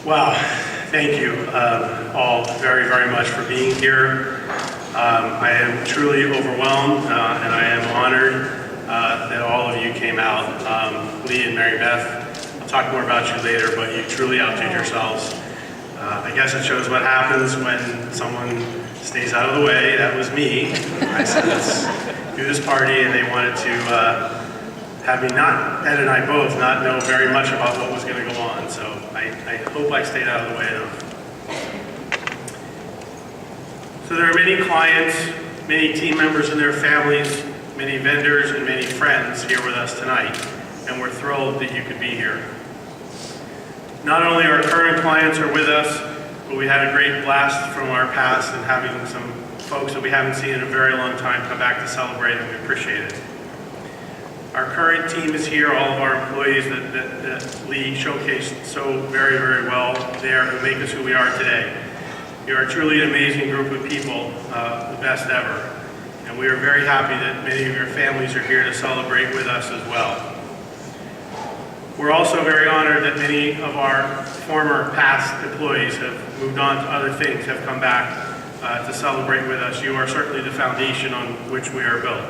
Wow, thank you all very, very much for being here. I am truly overwhelmed and I am honored that all of you came out. Lee and Mary Beth, I'll talk more about you later, but you truly outdid yourselves. I guess it shows what happens when someone stays out of the way. That was me. I said, let's do this party, and they wanted to have me, Ed and I both, not know very much about what was going to go on. So I hope I stayed out of the way enough. So there are many clients, many team members and their families, many vendors and many friends here with us tonight, and we're thrilled that you could be here. Not only our current clients are with us, but we had a great blast from our past and having some folks that we haven't seen in a very long time come back to celebrate, and we appreciate it. Our current team is here, all of our employees that Lee showcased so very, very well there, who make us who we are today. You are truly an amazing group of people, the best ever. And we are very happy that many of your families are here to celebrate with us as well. We're also very honored that many of our former past employees have moved on to other things, have come back to celebrate with us. You are certainly the foundation on which we are built.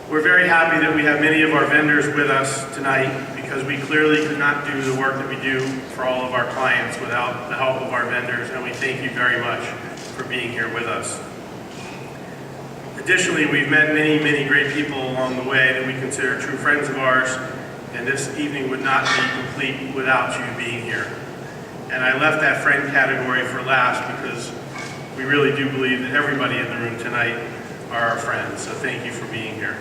We're very happy that we have many of our vendors with us tonight, because we clearly could not do the work that we do for all of our clients without the help of our vendors, and we thank you very much for being here with us. Additionally, we've met many, many great people along the way that we consider true friends of ours, and this evening would not be complete without you being here. And I left that friend category for last because we really do believe that everybody in the room tonight are our friends, so thank you for being here.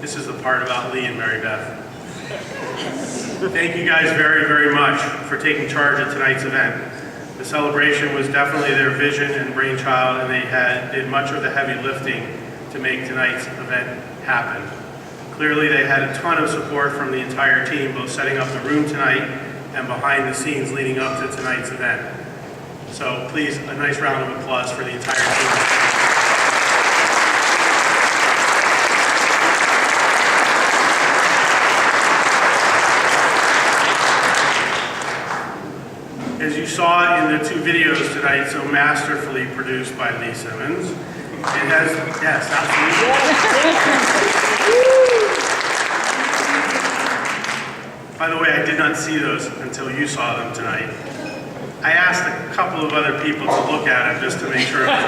This is the part about Lee and Mary Beth. Thank you guys very, very much for taking charge of tonight's event. The celebration was definitely their vision and brainchild, and they did much of the heavy lifting to make tonight's event happen. Clearly, they had a ton of support from the entire team, both setting up the room tonight and behind the scenes leading up to tonight's event. So please, a nice round of applause for the entire team. As you saw in the two videos tonight, so masterfully produced by Lee Simmons, it has, yes, absolutely. By the way, I did not see those until you saw them tonight. I asked a couple of other people to look at it just to make sure it was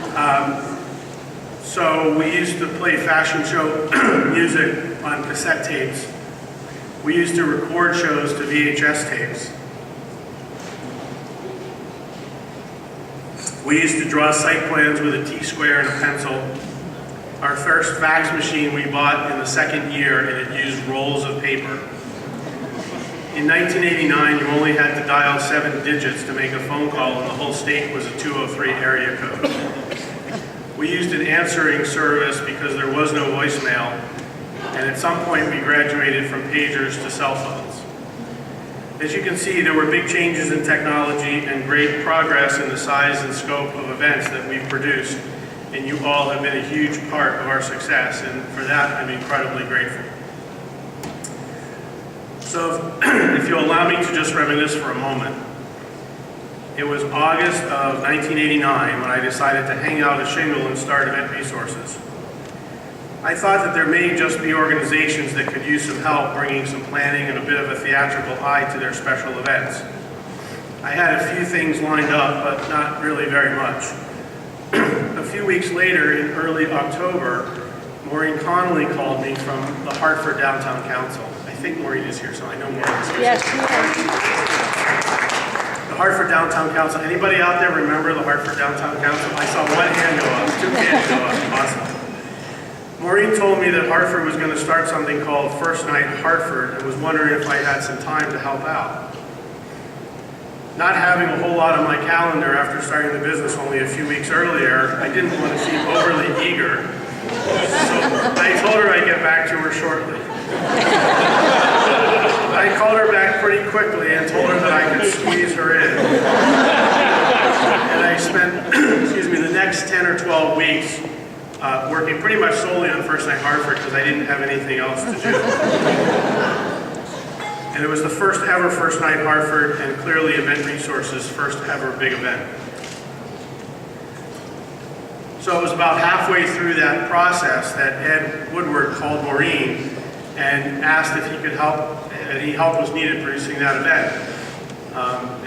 okay. So we used to play fashion show music on cassette tapes. We used to record shows to VHS tapes. We used to draw site plans with a T-square and a pencil. Our first fax machine we bought in the second year, and it used rolls of paper. In 1989, you only had to dial 7 digits to make a phone call, and the whole state was a 203 area code. We used an answering service because there was no voicemail, and at some point we graduated from pagers to cell phones. As you can see, there were big changes in technology and great progress in the size and scope of events that we've produced, and you all have been a huge part of our success, and for that I'm incredibly grateful. So if you'll allow me to just reminisce for a moment. It was August of 1989 when I decided to hang out a shingle and start Event Resources. I thought that there may just be organizations that could use some help bringing some planning and a bit of a theatrical eye to their special events. I had a few things lined up, but not really very much. A few weeks later, in early October, Maureen Connolly called me from the Hartford Downtown Council. I think Maureen is here, so I know Maureen is here. Yes, she is. The Hartford Downtown Council. Anybody out there remember the Hartford Downtown Council? I saw one hand go up, 2 hands go up. Awesome. Maureen told me that Hartford was going to start something called First Night Hartford, and was wondering if I had some time to help out. Not having a whole lot on my calendar after starting the business only a few weeks earlier, I didn't want to seem overly eager, so I told her I'd get back to her shortly. I called her back pretty quickly and told her that I could squeeze her in. And I spent, the next 10 or 12 weeks working pretty much solely on First Night Hartford because I didn't have anything else to do. And it was the first ever First Night Hartford and clearly Event Resources' first ever big event. So it was about halfway through that process that Ed Woodward called Maureen and asked if he could help, any help was needed producing that event.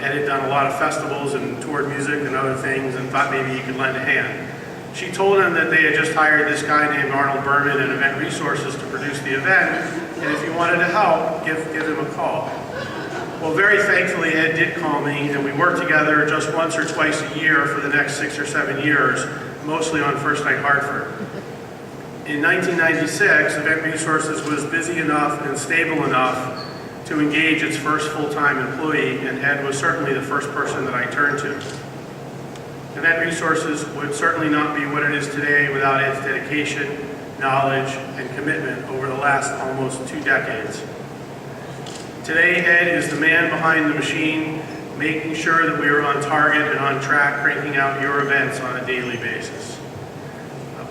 Ed had done a lot of festivals and toured music and other things and thought maybe he could lend a hand. She told him that they had just hired this guy named Arnold Berman in Event Resources to produce the event, and if he wanted to help, give him a call. Well, very thankfully, Ed did call me, and we worked together just once or twice a year for the next 6 or 7 years, mostly on First Night Hartford. In 1996, Event Resources was busy enough and stable enough to engage its first full-time employee, and Ed was certainly the first person that I turned to. Event Resources would certainly not be what it is today without Ed's dedication, knowledge, and commitment over the last almost 2 decades. Today, Ed is the man behind the machine, making sure that we are on target and on track, cranking out your events on a daily basis.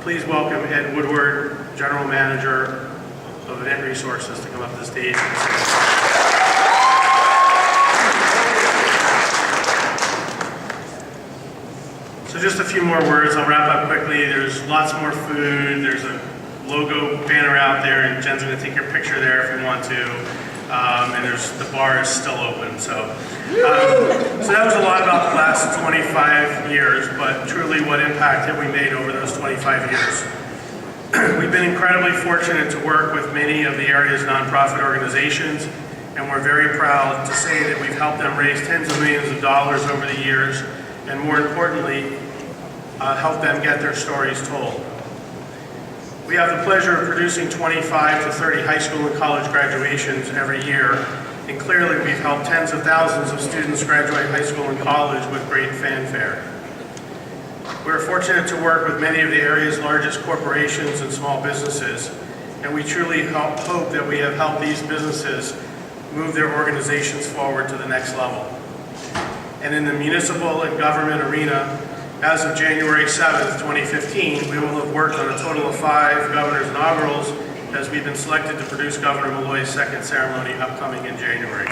Please welcome Ed Woodward, General Manager of Event Resources, to come up to the stage. So just a few more words, I'll wrap up quickly. There's lots more food, there's a logo banner out there, and Jen's gonna take your picture there if you want to. And the bar is still open, so that was a lot about the last 25 years, but truly what impact have we made over those 25 years? We've been incredibly fortunate to work with many of the area's nonprofit organizations, and we're very proud to say that we've helped them raise tens of millions of dollars over the years, and more importantly, help them get their stories told. We have the pleasure of producing 25 to 30 high school and college graduations every year, and clearly we've helped tens of thousands of students graduate high school and college with great fanfare. We're fortunate to work with many of the area's largest corporations and small businesses, and we truly hope that we have helped these businesses move their organizations forward to the next level. And in the municipal and government arena, as of January 7th, 2015, we will have worked on a total of 5 governor's inaugurals as we've been selected to produce Governor Malloy's second ceremony upcoming in January.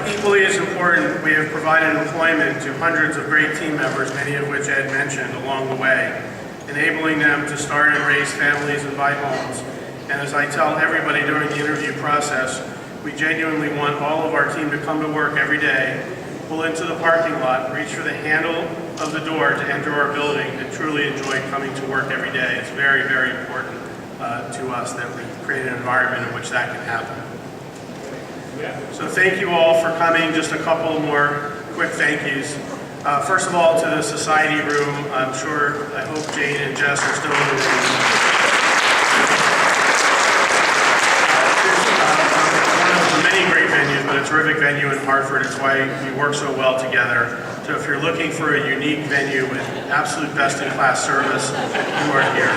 Equally as important, we have provided employment to hundreds of great team members, many of which Ed mentioned along the way, enabling them to start and raise families and buy homes. And as I tell everybody during the interview process, we genuinely want all of our team to come to work every day, pull into the parking lot, reach for the handle of the door to enter our building, and truly enjoy coming to work every day. It's very, very important to us that we create an environment in which that can happen. So thank you all for coming. Just a couple more quick thank yous. First of all, to the society room. I hope Jane and Jess are still in the room. Many great venues, but a terrific venue in Hartford. It's why we work so well together. So if you're looking for a unique venue with absolute best-in-class service, you are here.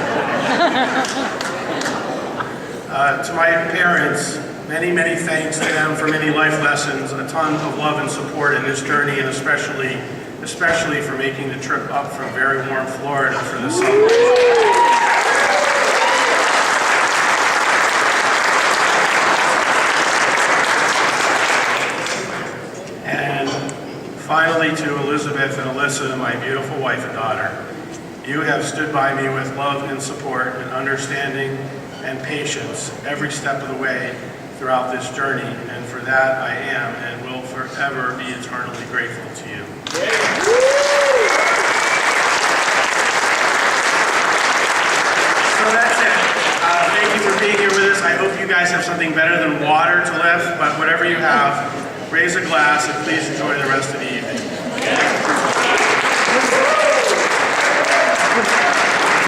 To my parents, many, many thanks to them for many life lessons, a ton of love and support in this journey, and especially for making the trip up from very warm Florida for this celebration. Finally, to Elizabeth and Alyssa, my beautiful wife and daughter, you have stood by me with love and support and understanding and patience every step of the way throughout this journey, and for that I am and will forever be eternally grateful to you. So that's it. Thank you for being here with us. I hope you guys have something better than water to lift, but whatever you have, raise a glass and please enjoy the rest of the evening.